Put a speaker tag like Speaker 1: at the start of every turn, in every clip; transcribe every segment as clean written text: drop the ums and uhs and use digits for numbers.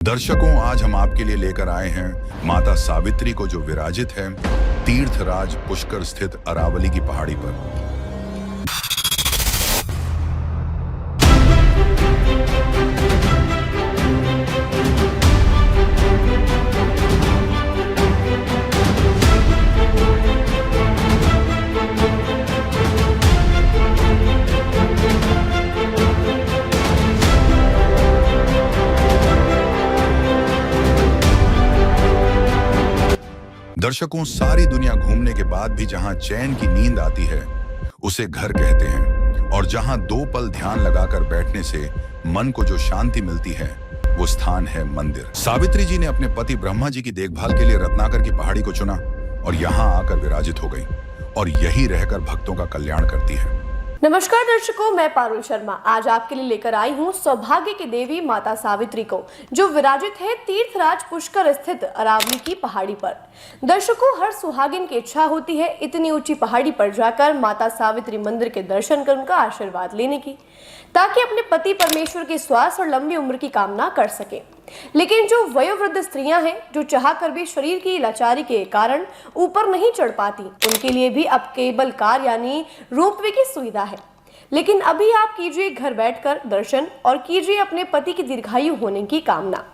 Speaker 1: दर्शकों, आज हम आपके लिए लेकर आए हैं माता सावित्री को जो विराजित है तीर्थराज पुष्कर स्थित अरावली की पहाड़ी पर। दर्शकों, सारी दुनिया घूमने के बाद भी जहां चैन की नींद आती है उसे घर कहते हैं, और जहां दो पल ध्यान लगाकर बैठने से मन को जो शांति मिलती है वो स्थान है मंदिर। सावित्री जी ने अपने पति ब्रह्मा जी की देखभाल के लिए रत्नाकर की पहाड़ी को चुना और यहाँ आकर विराजित हो गई और यही रहकर भक्तों का कल्याण करती है।
Speaker 2: नमस्कार दर्शकों, मैं पारुल शर्मा आज आपके लिए लेकर आई हूँ सौभाग्य की देवी माता सावित्री को, जो विराजित है तीर्थराज पुष्कर स्थित अरावली की पहाड़ी पर। दर्शकों, हर सुहागिन की इच्छा होती है इतनी ऊंची पहाड़ी पर जाकर माता सावित्री मंदिर के दर्शन कर उनका आशीर्वाद लेने की, ताकि अपने पति परमेश्वर के स्वास्थ्य और लंबी उम्र की कामना कर सके। लेकिन जो वयोवृद्ध स्त्रियां हैं, जो चाहकर भी शरीर की लाचारी के कारण ऊपर नहीं चढ़ पाती, उनके लिए भी अब केबल कार यानी रोपवे की सुविधा है। लेकिन अभी आप कीजिए घर बैठकर दर्शन और कीजिए अपने पति की दीर्घायु होने की कामना।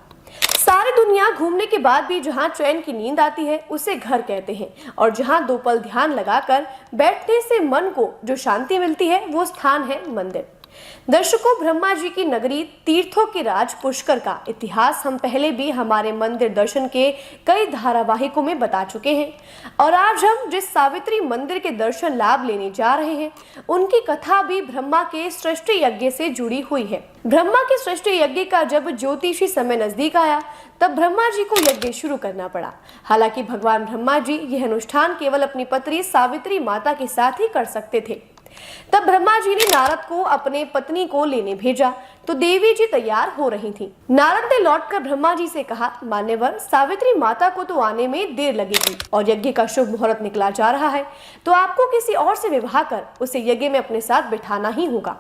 Speaker 2: सारी दुनिया घूमने के बाद भी जहां चैन की नींद आती है उसे घर कहते हैं, और जहां दो पल ध्यान लगाकर बैठने से मन को जो शांति मिलती है वो स्थान है मंदिर। दर्शकों, ब्रह्मा जी की नगरी तीर्थों के राज पुष्कर का इतिहास हम पहले भी हमारे मंदिर दर्शन के कई धारावाहिकों में बता चुके हैं, और आज हम जिस सावित्री मंदिर के दर्शन लाभ लेने जा रहे हैं उनकी कथा भी ब्रह्मा के सृष्टि यज्ञ से जुड़ी हुई है। ब्रह्मा के सृष्टि यज्ञ का जब ज्योतिषी समय नजदीक आया तब ब्रह्मा जी को यज्ञ शुरू करना पड़ा। हालांकि भगवान ब्रह्मा जी यह अनुष्ठान केवल अपनी पत्नी सावित्री माता के साथ ही कर सकते थे। तब ब्रह्मा जी ने नारद को अपने पत्नी को लेने भेजा तो देवी जी तैयार हो रही थी। नारद ने लौटकर ब्रह्मा जी से कहा, मान्यवर, सावित्री माता को तो आने में देर लगेगी और यज्ञ का शुभ मुहूर्त निकला जा रहा है, तो आपको किसी और से विवाह कर उसे यज्ञ में अपने साथ बिठाना ही होगा।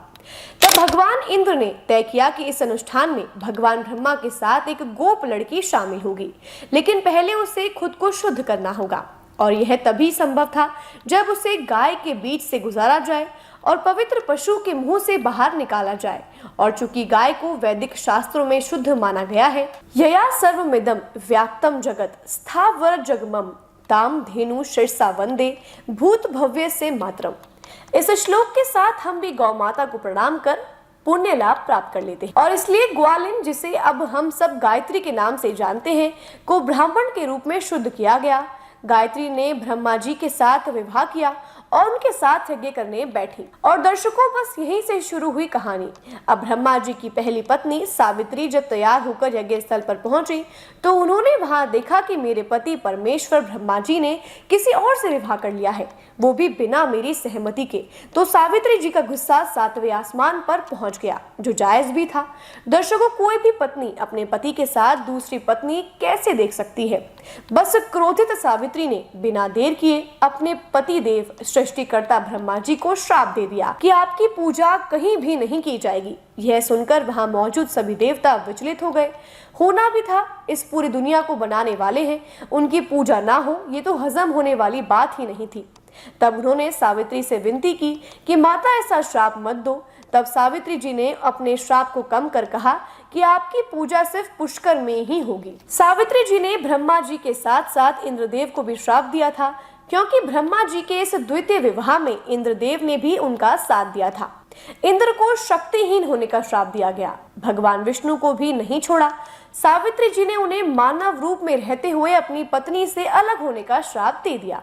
Speaker 2: तब भगवान इंद्र ने तय किया कि इस अनुष्ठान में भगवान ब्रह्मा के साथ एक गोप लड़की शामिल होगी, लेकिन पहले उसे खुद को शुद्ध करना होगा, और यह तभी संभव था जब उसे गाय के बीच से गुजारा जाए और पवित्र पशु के मुंह से बाहर निकाला जाए। और चूंकि गाय को वैदिक शास्त्रों में शुद्ध माना गया है, यया सर्वमिदं व्याप्तम जगत स्थावर जगमम ताम धेनु शीर्षा वंदे भूत भव्य से मातरम। इस श्लोक के साथ हम भी गौ माता को प्रणाम कर पुण्य लाभ प्राप्त कर लेते हैं, और इसलिए ग्वालिन, जिसे अब हम सब गायत्री के नाम से जानते हैं, को ब्राह्मण के रूप में शुद्ध किया गया। गायत्री ने ब्रह्मा जी के साथ विवाह किया और उनके साथ यज्ञ करने बैठी। और दर्शकों, बस यहीं से शुरू हुई कहानी। अब ब्रह्मा जी की पहली पत्नी सावित्री जब तैयार होकर यज्ञ स्थल पर पहुंची तो उन्होंने वहां देखा कि मेरे पति परमेश्वर ब्रह्मा जी ने किसी और से विवाह कर लिया है, वो भी बिना मेरी सहमति के। तो सावित्री जी का गुस्सा 7वें आसमान पर पहुंच गया, जो जायज भी था। दर्शकों, कोई भी पत्नी अपने पति के साथ दूसरी पत्नी कैसे देख सकती है। बस क्रोधित सावित्री ने बिना देर किए अपने पति देव सृष्टिकर्ता ब्रह्मा जी को श्राप दे दिया कि आपकी पूजा कहीं भी नहीं की जाएगी। यह सुनकर वहां मौजूद सभी देवता विचलित हो गए। होना भी था, इस पूरी दुनिया को बनाने वाले हैं, उनकी पूजा ना हो ये तो हजम होने वाली बात ही नहीं थी। तब उन्होंने सावित्री से विनती की कि माता ऐसा श्राप मत दो। तब सावित्री जी ने अपने श्राप को कम कर कहा कि आपकी पूजा सिर्फ पुष्कर में ही होगी। सावित्री जी ने ब्रह्मा जी के साथ साथ इंद्रदेव को भी श्राप दिया था, क्योंकि ब्रह्मा जी के इस द्वितीय विवाह में इंद्रदेव ने भी उनका साथ दिया था। इंद्र को शक्तिहीन होने का श्राप दिया गया। भगवान विष्णु को भी नहीं छोड़ा। सावित्री जी ने उन्हें मानव रूप में रहते हुए अपनी पत्नी से अलग होने का श्राप दे दिया।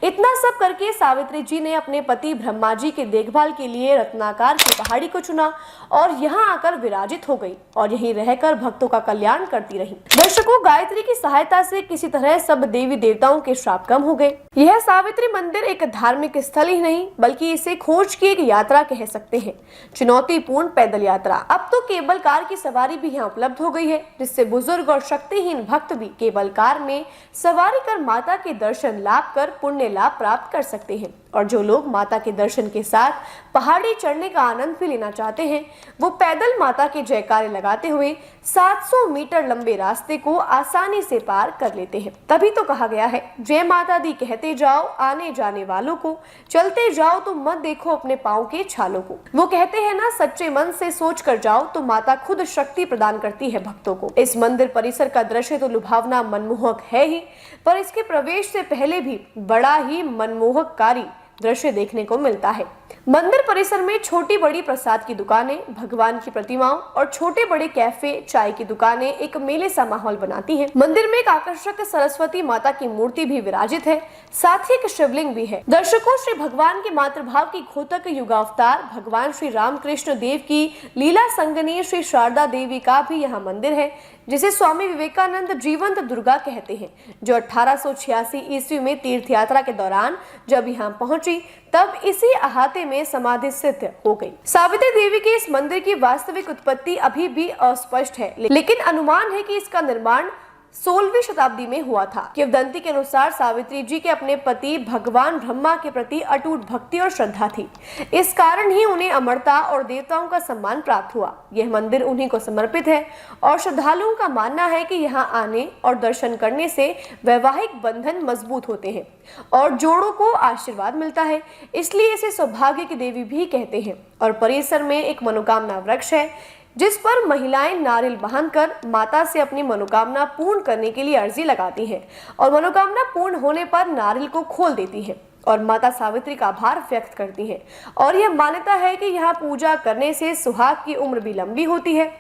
Speaker 2: इतना सब करके सावित्री जी ने अपने पति ब्रह्मा जी के देखभाल के लिए रत्नाकर की पहाड़ी को चुना और यहाँ आकर विराजित हो गई और यहीं रहकर भक्तों का कल्याण करती रही। दर्शकों, गायत्री की सहायता से किसी तरह सब देवी देवताओं के श्राप कम हो गए। यह सावित्री मंदिर एक धार्मिक स्थल ही नहीं बल्कि इसे खोज की एक यात्रा कह सकते हैं, चुनौतीपूर्ण पैदल यात्रा। अब तो केबल कार की सवारी भी यहाँ उपलब्ध हो गई है, जिससे बुजुर्ग और शक्तिहीन भक्त भी केबल कार में सवारी कर माता के दर्शन लाभ कर पुण्य लाभ प्राप्त कर सकते हैं। और जो लोग माता के दर्शन के साथ पहाड़ी चढ़ने का आनंद भी लेना चाहते हैं, वो पैदल माता के जयकारे लगाते हुए 700 मीटर लंबे रास्ते को आसानी से पार कर लेते हैं। तभी तो कहा गया है, जय माता दी कहते जाओ आने जाने वालों को, चलते जाओ तो मत देखो अपने पाँव के छालों को। वो कहते हैं ना, सच्चे मन से सोच कर जाओ तो माता खुद शक्ति प्रदान करती है भक्तों को। इस मंदिर परिसर का दृश्य तो लुभावना मनमोहक है ही, पर इसके प्रवेश से पहले भी बड़ा ही मनमोहककारी दृश्य देखने को मिलता है। मंदिर परिसर में छोटी बड़ी प्रसाद की दुकानें, भगवान की प्रतिमाओं और छोटे बड़े कैफे, चाय की दुकानें एक मेले सा माहौल बनाती हैं। मंदिर में एक आकर्षक सरस्वती माता की मूर्ति भी विराजित है, साथ ही एक शिवलिंग भी है। दर्शकों, श्री भगवान के मातृभाव की खोतक युगावतार भगवान श्री रामकृष्ण देव की लीला संगनी श्री शारदा देवी का भी यहाँ मंदिर है, जिसे स्वामी विवेकानंद जीवंत दुर्गा कहते हैं, जो 1886 ईस्वी में तीर्थ यात्रा के दौरान जब यहाँ पहुंची तब इसी अहाते में समाधि सिद्ध हो गई। सावित्री देवी के इस मंदिर की वास्तविक उत्पत्ति अभी भी अस्पष्ट है, लेकिन अनुमान है कि इसका निर्माण 16वीं शताब्दी में हुआ था। किंवदंती के अनुसार सावित्री जी के अपने पति भगवान ब्रह्मा के प्रति अटूट भक्ति और श्रद्धा थी। इस कारण ही उन्हें अमरता और देवताओं का सम्मान प्राप्त हुआ। यह मंदिर उन्हीं को समर्पित है और श्रद्धालुओं का मानना है कि यहाँ आने और दर्शन करने से वैवाहिक बंधन मजबूत होते हैं और जोड़ों को आशीर्वाद मिलता है, इसलिए इसे सौभाग्य की देवी भी कहते हैं। और परिसर में एक मनोकामना वृक्ष है, जिस पर महिलाएं नारियल बांधकर माता से अपनी मनोकामना पूर्ण करने के लिए अर्जी लगाती हैं और मनोकामना पूर्ण होने पर नारियल को खोल देती हैं और माता सावित्री का आभार व्यक्त करती हैं। और यह मान्यता है कि यहाँ पूजा करने से सुहाग की उम्र भी लंबी होती है।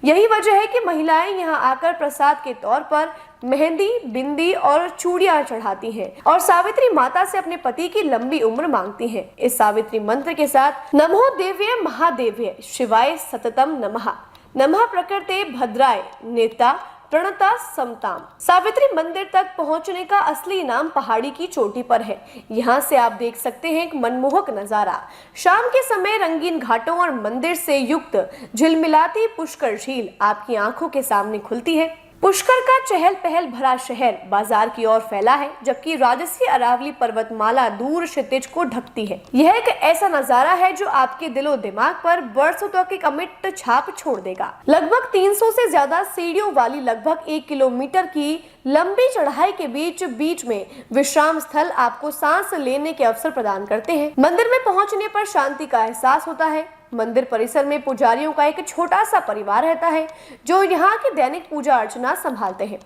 Speaker 2: यही वजह है कि महिलाएं यहाँ आकर प्रसाद के तौर पर मेहंदी, बिंदी और चूड़ियां चढ़ाती हैं और सावित्री माता से अपने पति की लंबी उम्र मांगती हैं। इस सावित्री मंत्र के साथ नमो देव्ये महादेव्ये शिवाय सततम नमः, नमः प्रकृते भद्राय नेता प्रणता समताम। सावित्री मंदिर तक पहुंचने का असली इनाम पहाड़ी की चोटी पर है। यहाँ से आप देख सकते हैं एक मनमोहक नजारा। शाम के समय रंगीन घाटों और मंदिर से युक्त झिलमिलाती पुष्कर झील आपकी आंखों के सामने खुलती है। पुष्कर का चहल पहल भरा शहर बाजार की ओर फैला है, जबकि राजसी अरावली पर्वतमाला दूर क्षितिज को ढकती है। यह एक ऐसा नजारा है जो आपके दिलो दिमाग पर बरसों तक एक अमिट छाप छोड़ देगा। लगभग 300 से ज्यादा सीढ़ियों वाली लगभग 1 किलोमीटर की लंबी चढ़ाई के बीच में विश्राम स्थल आपको सांस लेने के अवसर प्रदान करते हैं। मंदिर में पहुंचने पर शांति का एहसास होता है। मंदिर परिसर में पुजारियों का एक छोटा सा परिवार रहता है, जो यहाँ की दैनिक पूजा अर्चना संभालते हैं।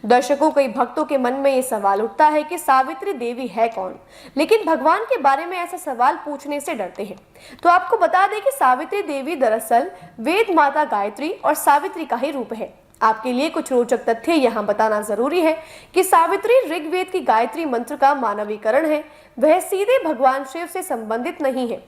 Speaker 2: दर्शकों, कई भक्तों के मन में ये सवाल उठता है कि सावित्री देवी है कौन, लेकिन भगवान के बारे में ऐसा सवाल पूछने से डरते हैं। तो आपको बता दें कि सावित्री देवी दरअसल वेद माता गायत्री और सावित्री का ही रूप है। आपके लिए कुछ रोचक तथ्य यहाँ बताना जरूरी है कि सावित्री ऋग्वेद की गायत्री मंत्र का मानवीकरण है, वह सीधे भगवान शिव से संबंधित नहीं है।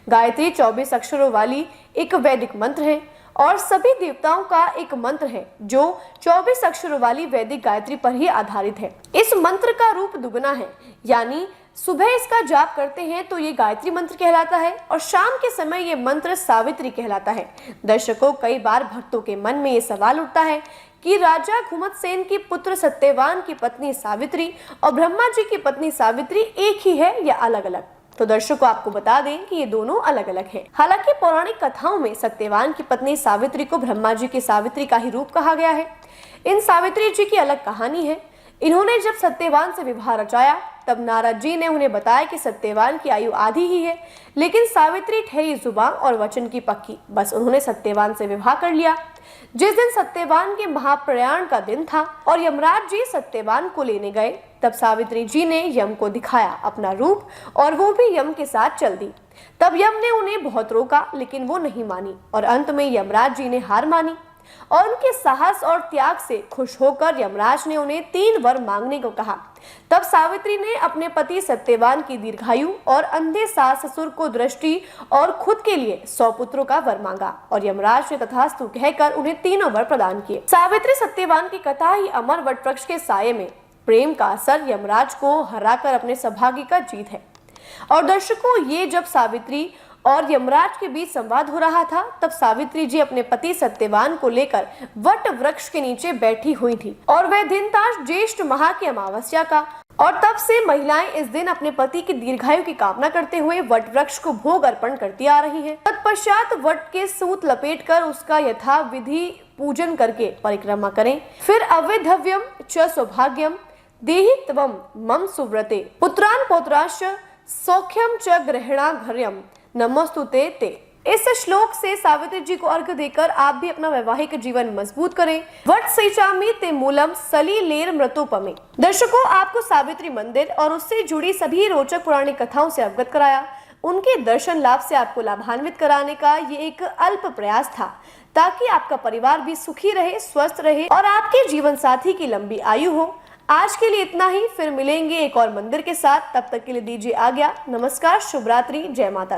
Speaker 2: गायत्री 24 अक्षरों वाली एक वैदिक मंत्र है और सभी देवताओं का एक मंत्र है जो 24 अक्षरों वाली वैदिक गायत्री पर ही आधारित है। इस मंत्र का रूप दुगना है, यानी सुबह इसका जाप करते हैं तो ये गायत्री मंत्र कहलाता है और शाम के समय ये मंत्र सावित्री कहलाता है। दर्शकों, कई बार भक्तों के मन में ये सवाल उठता है कि राजा घुमतसेन की पुत्र सत्यवान की पत्नी सावित्री और ब्रह्मा जी की पत्नी सावित्री एक ही है या अलग अलग। तो दर्शकों, आपको बता दें कि ये दोनों अलग अलग हैं। हालांकि पौराणिक कथाओं में सत्यवान की पत्नी सावित्री को ब्रह्मा जी की सावित्री का ही रूप कहा गया है। इन सावित्री जी की अलग कहानी है। इन्होंने जब सत्यवान से विवाह रचाया तब नारद जी ने उन्हें बताया कि सत्यवान की आयु आधी ही है, लेकिन सावित्री ठहरी जुबान और वचन की पक्की। बस उन्होंने सत्यवान से विवाह कर लिया। जिस दिन सत्यवान के महाप्रयाण का दिन था और यमराज जी सत्यवान को लेने गए, तब सावित्री जी ने यम को दिखाया अपना रूप और वो भी यम के साथ चल दी। तब यम ने उन्हें बहुत रोका, लेकिन वो नहीं मानी और अंत में यमराज जी ने हार मानी और उनके साहस और त्याग से खुश होकर यमराज ने उन्हें 3 वर मांगने को कहा। तब सावित्री ने अपने पति सत्यवान की दीर्घायु और अंधे सास ससुर को दृष्टि और खुद के लिए 100 पुत्रों का वर मांगा और यमराज ने तथास्तु कहकर उन्हें 3 वर प्रदान किए। सावित्री सत्यवान की कथा ही अमर वट वृक्ष के साये में प्रेम का असर यमराज को हराकर अपने सौभाग्य का जीत है। और दर्शकों, ये जब सावित्री और यमराज के बीच संवाद हो रहा था, तब सावित्री जी अपने पति सत्यवान को लेकर वट वृक्ष के नीचे बैठी हुई थी और वह दिन था ज्येष्ठ माह की अमावस्या का। और तब से महिलाएं इस दिन अपने पति की दीर्घायु की कामना करते हुए वट वृक्ष को भोग अर्पण करती आ रही हैं। तत्पश्चात वट के सूत लपेटकर उसका यथाविधि पूजन करके परिक्रमा करें। फिर अवैधव्यम च सौभाग्यम देहि त्वं मम सुव्रते पुत्रान पौत्राश्च सौख्यम च ग्रहणाघर्यम नमोस्तुते ते। इस श्लोक से सावित्री जी को अर्घ देकर आप भी अपना वैवाहिक जीवन मजबूत करें। वट सेचामी ते मूलम सलीलेर मृतोपमे। दर्शकों, आपको सावित्री मंदिर और उससे जुड़ी सभी रोचक पौराणिक कथाओं से अवगत कराया। उनके दर्शन लाभ से आपको लाभान्वित कराने का ये एक अल्प प्रयास था, ताकि आपका परिवार भी सुखी रहे, स्वस्थ रहे और आपके जीवन साथी की लंबी आयु हो। आज के लिए इतना ही, फिर मिलेंगे एक और मंदिर के साथ। तब तक के लिए दीजिए आज्ञा। नमस्कार, शुभ रात्रि, जय माता दी।